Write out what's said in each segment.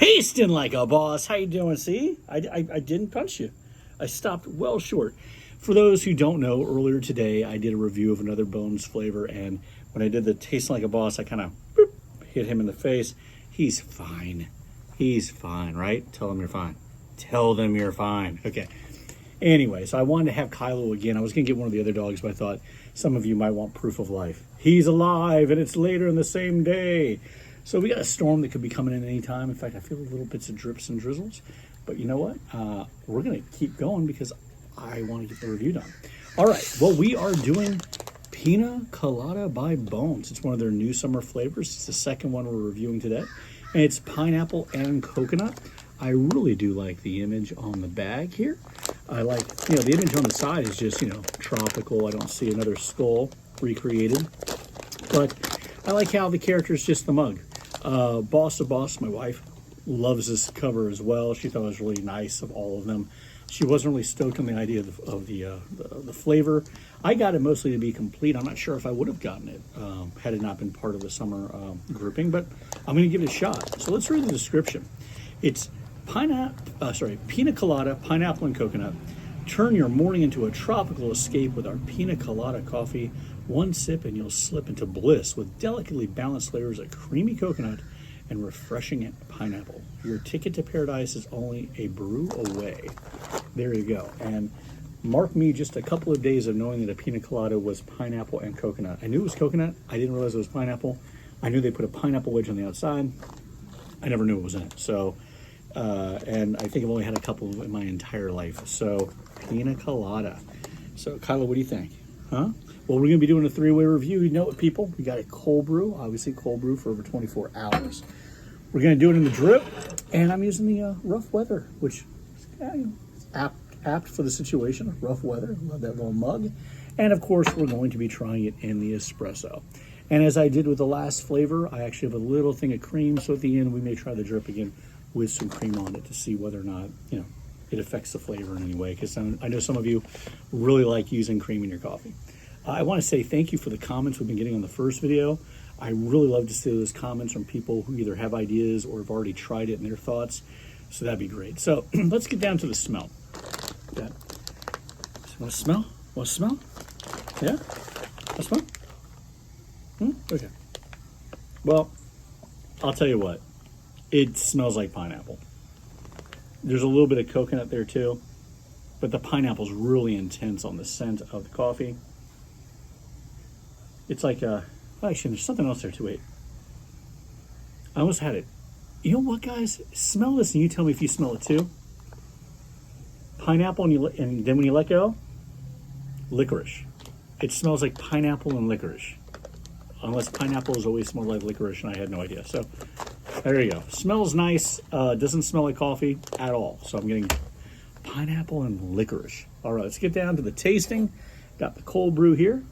Tasting like a boss. How you doing? See, I didn't punch you. I stopped well short. For those who don't know, earlier today I did a review of another Bones flavor, and when I did the Tasting like a boss, I kind of hit him in the face. He's fine. He's fine, right? Tell them you're fine. Tell them you're fine. Okay. Anyway, so I wanted to have Kylo again. I was going to get one of the other dogs, but I thought some of you might want proof of life. He's alive, and it's later in the same day. So we got a storm that could be coming in any time. In fact, I feel little bits of drips and drizzles. But you know what? We're going to keep going because I want to get the review done. All right. Well, we are doing Pina Colada by Bones. It's one of their new summer flavors. It's the second one we're reviewing today. And it's pineapple and coconut. I really do like the image on the bag here. I like, the image on the side is just, tropical. I don't see another skull recreated. But I like how the character is just the mug. Boss, my wife, loves this cover as well. She thought it was really nice of all of them. She wasn't really stoked on the idea of the flavor. I got it mostly to be complete. I'm not sure if I would have gotten it had it not been part of the summer grouping, but I'm going to give it a shot. So let's read the description. It's Pina Colada, pineapple and coconut. Turn your morning into a tropical escape with our Pina Colada coffee. One sip and you'll slip into bliss with delicately balanced flavors of creamy coconut and refreshing pineapple. Your ticket to paradise is only a brew away. There you go. And mark me just a couple of days of knowing that a Pina Colada was pineapple and coconut. I knew it was coconut. I didn't realize it was pineapple. I knew they put a pineapple wedge on the outside. I never knew it was in it. So, and I think I've only had a couple in my entire life. So, Pina Colada. So, Kyla, what do you think? Huh? Well, we're going to be doing a three-way review. You know it, people. We got a cold brew, obviously cold brew for over 24 hours. We're going to do it in the drip, and I'm using the rough weather, which is apt for the situation. Rough weather. Love that little mug. And, of course, we're going to be trying it in the espresso. And as I did with the last flavor, I actually have a little thing of cream, so at the end we may try the drip again with some cream on it to see whether or not, it affects the flavor in any way, because I know some of you really like using cream in your coffee. I want to say thank you for the comments we've been getting on the first video. I really love to see those comments from people who either have ideas or have already tried it and their thoughts, so that'd be great. So let's get down to the smell. Want to smell? Want to smell? Yeah? Want to smell? Okay. Well, I'll tell you what. It smells like pineapple. There's a little bit of coconut there too, but the pineapple's really intense on the scent of the coffee. It's like actually, there's something else there too. Wait. I almost had it. You know what, guys? Smell this and you tell me if you smell it too. Pineapple and then when you let go, licorice. It smells like pineapple and licorice. Unless pineapple has always smelled like licorice and I had no idea. So there you go. Smells nice. Doesn't smell like coffee at all. So I'm getting pineapple and licorice. All right, let's get down to the tasting. Got the cold brew here.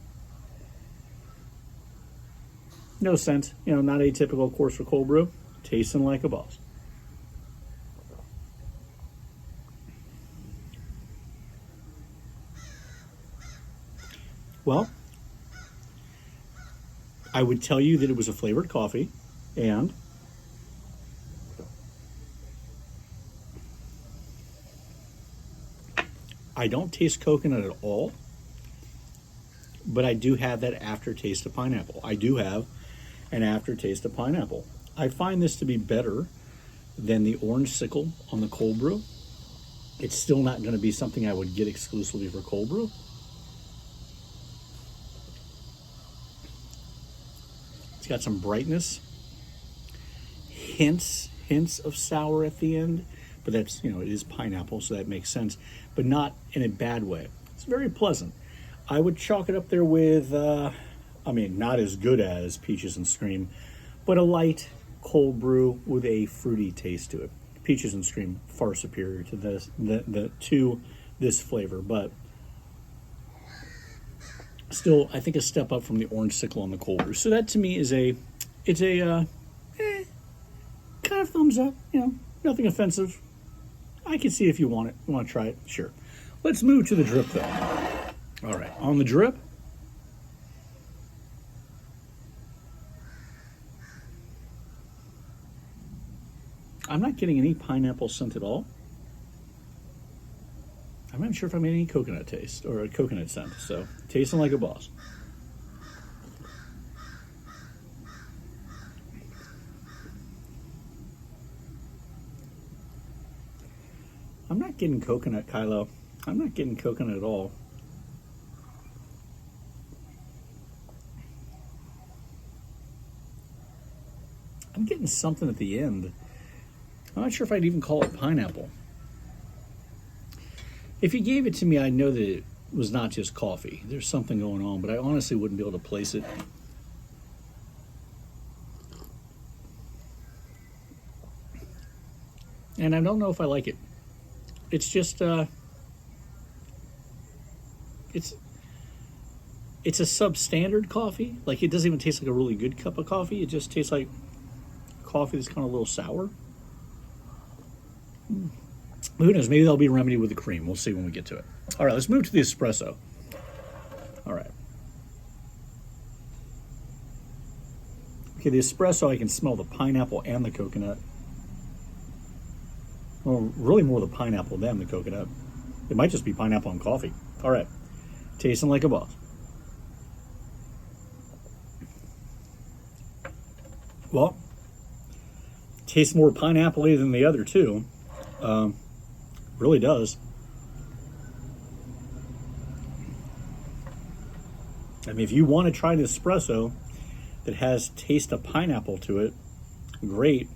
No scent. Not atypical, of course, for cold brew. Tasting like a boss. Well, I would tell you that it was a flavored coffee, and I don't taste coconut at all, but I do have that aftertaste of pineapple. I do have an aftertaste of pineapple. I find this to be better than the orange sickle on the cold brew. It's still not going to be something I would get exclusively for cold brew. It's got some brightness, hints of sour at the end, but that's, it is pineapple, so that makes sense, but not in a bad way. It's very pleasant. I would chalk it up there with, not as good as Peaches and Scream, but a light cold brew with a fruity taste to it. Peaches and Scream far superior to this flavor, but still, I think a step up from the orange sickle on the cold brew. So that to me is kind of thumbs up. Nothing offensive. I can see if you want it. You want to try it? Sure. Let's move to the drip though. All right, on the drip. I'm not getting any pineapple scent at all. I'm not sure if I'm getting any coconut taste or a coconut scent. So, tasting like a boss. I'm not getting coconut, Kylo. I'm not getting coconut at all. I'm getting something at the end. I'm not sure if I'd even call it pineapple. If you gave it to me, I'd know that it was not just coffee. There's something going on, but I honestly wouldn't be able to place it. And I don't know if I like it. It's just, it's a substandard coffee. Like, it doesn't even taste like a really good cup of coffee. It just tastes like coffee that's kind of a little sour. Who knows? Maybe that'll be remedied with the cream. We'll see when we get to it. All right, let's move to the espresso. All right. Okay, the espresso, I can smell the pineapple and the coconut. Well, really more the pineapple than the coconut. It might just be pineapple and coffee. All right. Tasting like a boss. Well, tastes more pineapple-y than the other two. Really does. I mean, if you want to try an espresso that has taste of pineapple to it, great.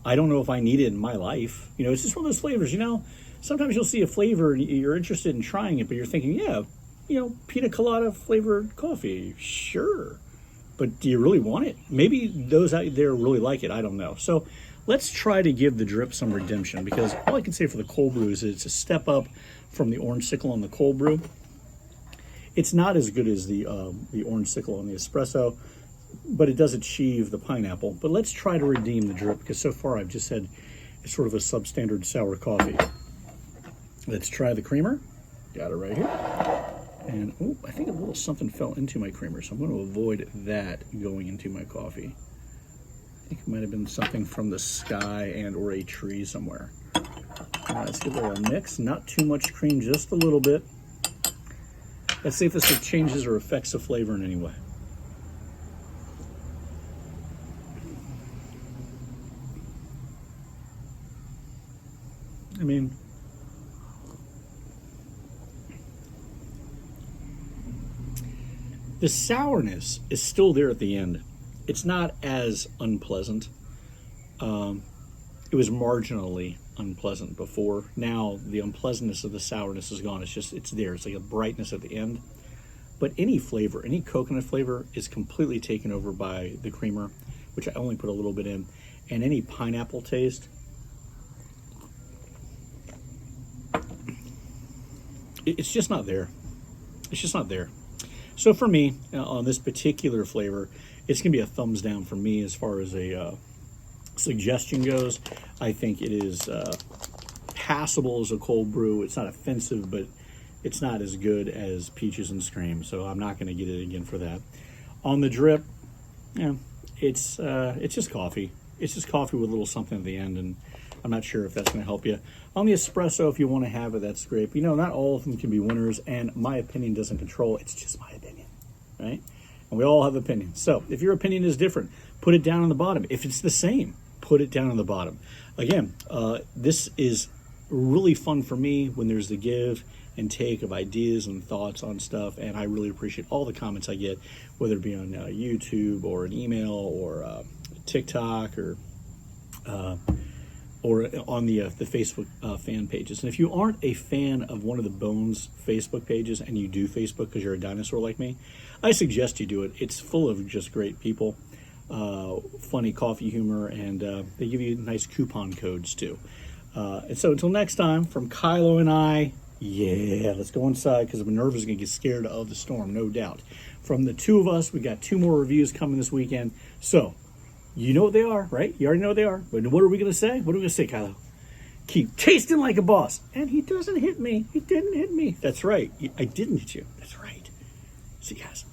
I don't know if I need it in my life. You know, it's just one of those flavors, you know. Sometimes you'll see a flavor and you're interested in trying it, but you're thinking, yeah, you know, Pina Colada flavored coffee, sure. But do you really want it? Maybe those out there really like it. I don't know. So let's try to give the drip some redemption, because all I can say for the cold brew is it's a step up from the orange sickle on the cold brew. It's not as good as the orange sickle on the espresso, but it does achieve the pineapple. But let's try to redeem the drip, because so far I've just had sort of a substandard sour coffee. Let's try the creamer. Got it right here. And oh, I think a little something fell into my creamer, so I'm going to avoid that going into my coffee. I think it might have been something from the sky and or a tree somewhere. Let's give it a mix. Not too much cream, just a little bit. Let's see if this changes or affects the flavor in any way. I mean, the sourness is still there at the end. It's not as unpleasant. It was marginally unpleasant before. Now the unpleasantness of the sourness is gone. It's there. It's like a brightness at the end. But any flavor, any coconut flavor is completely taken over by the creamer, which I only put a little bit in. And any pineapple taste, it's just not there. It's just not there. So for me, on this particular flavor, it's going to be a thumbs down for me as far as a suggestion goes. I think it is passable as a cold brew. It's not offensive, but it's not as good as Peaches and Scream, so I'm not going to get it again for that. On the drip, yeah, it's just coffee. It's just coffee with a little something at the end, and I'm not sure if that's going to help you. On the espresso, if you want to have it, that's great. But, you know, not all of them can be winners, and my opinion doesn't control. It's just my opinion, right? And we all have opinions. So if your opinion is different, put it down on the bottom. If it's the same, put it down on the bottom. Again, this is really fun for me when there's the give and take of ideas and thoughts on stuff, and I really appreciate all the comments I get, whether it be on YouTube or an email or TikTok or on the Facebook fan pages. And if you aren't a fan of one of the Bones Facebook pages, and you do Facebook because you're a dinosaur like me, I suggest you do it. It's full of just great people, funny coffee humor, and they give you nice coupon codes too. And so until next time, from Kylo and I, yeah, let's go inside because Minerva's going to get scared of the storm, no doubt. From the two of us, we got 2 more reviews coming this weekend. So, you know what they are, right? You already know what they are. But what are we going to say? What are we going to say, Kylo? Keep tasting like a boss. And he doesn't hit me. He didn't hit me. That's right. I didn't hit you. That's right. See you guys.